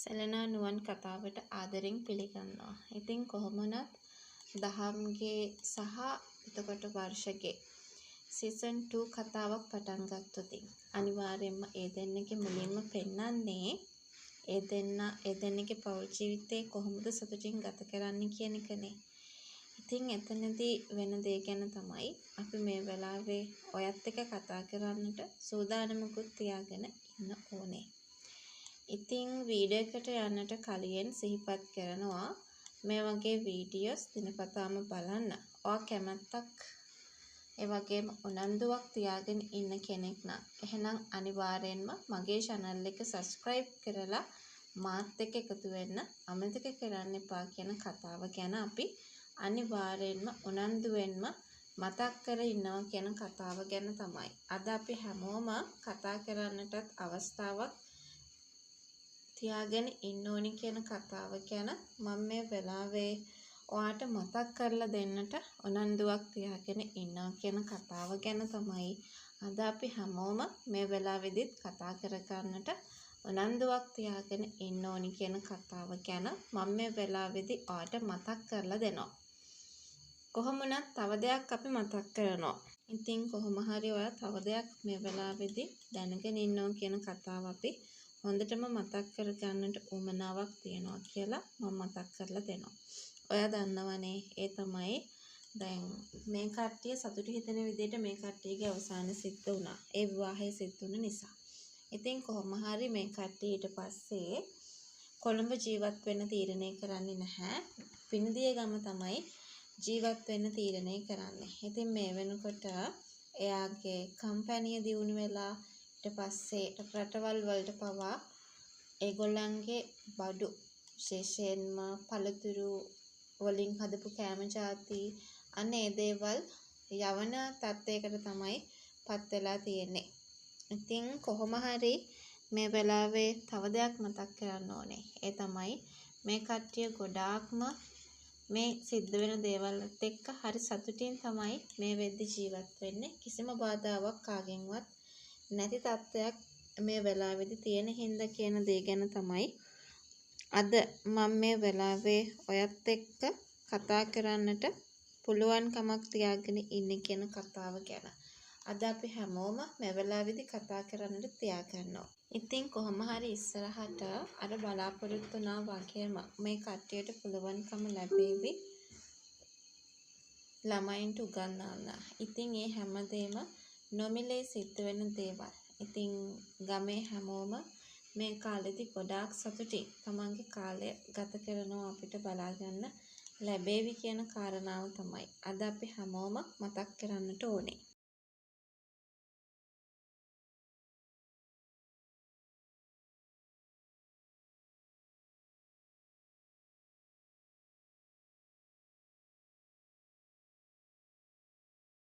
සැලෙනා නුවන් කතාවට ආදරෙන් පිළිගන්නවා. ඉතින් කොහොම වුණත් දහම්ගේ සහ එතකොට වර්ෂගේ සීසන් 2 කතාවක් පටන් ගත්තොත් අනිවාර්යයෙන්ම ඒ දෙන්නගේ මුලින්ම පෙන්වන්නේ ඒ දෙන්නගේ පෞල් ජීවිතේ කොහොමද සතුටින් ගත කරන්නේ කියන එකනේ. ඉතින් එතනදී වෙන දේ ගැන තමයි අපි මේ වෙලාවේ ඔයත් එක්ක කතා කරන්නට සූදානමකුත් තියාගෙන ඉන්න ඕනේ. ඉතින් වීඩියෝ එකට යන්නට කලින් සිහිපත් කරනවා මේ වගේ වීඩියෝස් දිනපතාම බලන්න. ඔයා කැමැත්තක් ඒ වගේම උනන්දුවක් තියාගෙන ඉන්න කෙනෙක් නම් එහෙනම් අනිවාර්යෙන්ම මගේ channel එක subscribe කරලා මාත් එක්ක එකතු වෙන්න අමතක කරන්න එපා කියන කතාව ගැන අපි අනිවාර්යෙන්ම උනන්දුවෙන්ම මතක් කර ඉන්නවා කියන කතාව ගැන තමයි අද අපි හැමෝම කතා කරන්නටත් අවස්ථාවක් තියාගෙන ඉන්න ඕනි කියන කතාව ගැන මම මේ වෙලාවේ ඔයාට මතක් කරලා දෙන්නට උනන්දුවක් තියාගෙන ඉන්නවා කියන කතාව ගැන තමයි අද අපි හැමෝම මේ වෙලාවේදීත් කතා කර ගන්නට උනන්දුවක් තියාගෙන ඉන්න ඕනි කියන කතාව ගැන මම මේ වෙලාවේදී ඔයාට මතක් කරලා දෙනවා. කොහොම වුණත් තව දෙයක් අපි මතක් කරනවා. ඉතින් කොහොම හරි ඔයා තව දෙයක් මේ වෙලාවේදී දැනගෙන ඉන්නවා කියන කතාව අපි හොඳටම මතක් කර ගන්නට උවමනාවක් තියනවා කියලා මම මතක් කරලා දෙනවා. ඔයා දන්නවනේ ඒ තමයි දැන් මේ කට්ටිය සතුටු හිතෙන විදිහට මේ කට්ටියගේ අවසාන සිද්ධ වුණා. ඒ විවාහය සිද්ධ වුණ නිසා. ඉතින් කොහොම හරි මේ කට්ටිය ඊට පස්සේ කොළඹ ජීවත් වෙන්න තීරණය කරන්නේ නැහැ. පිනදිය ගම තමයි ජීවත් වෙන්න තීරණය කරන්නේ. ඉතින් මේ වෙනකොට එයාගේ කම්පැනිය දියුණු වෙලා ඊට පස්සේ රටවල් වලට පවා ඒගොල්ලන්ගේ බඩු විශේෂයෙන්ම පළතුරු වලින් හදපු කෑම ಜಾති අන්න ඒ දේවල් යවන තත්යකට තමයි පත් වෙලා තියෙන්නේ. ඉතින් කොහොම හරි මේ වෙලාවේ තව දෙයක් මතක් කරන්න ඕනේ. ඒ තමයි මේ කට්ටිය ගොඩාක්ම මේ සිද්ධ වෙන දේවල්ත් එක්ක හරි සතුටින් තමයි මේ වෙද්දි ජීවත් වෙන්නේ. කිසිම බාධාවක් කාගෙන්වත් නැති තත්ත්වයක් මේ වෙලාවේදී තියෙන හින්දා කියන දේ ගැන තමයි අද මම මේ වෙලාවේ ඔයත් එක්ක කතා කරන්නට පුළුවන්කමක් තියාගෙන ඉන්නේ කියන කතාව ගැන. අද අපි හැමෝම මේ වෙලාවේදී කතා කරන්නට තියාගන්නවා. ඉතින් කොහොම හරි ඉස්සරහට අර බලාපොරොත්තු වුණා වගේම මේ කට්ටියට පුළුවන්කම ලැබෙවි ළමයින්ට උගන්වන්න. ඉතින් මේ හැමදේම නොමිලේ සිද්ධ වෙන දේවල්. ඉතින් ගමේ හැමෝම මේ කාලෙදි ගොඩාක් සතුටින් තමන්ගේ කාලය ගත කරනවා අපිට බලා ගන්න ලැබෙවි කියන කාරණාව තමයි අද අපි හැමෝම මතක් කරන්නට ඕනේ.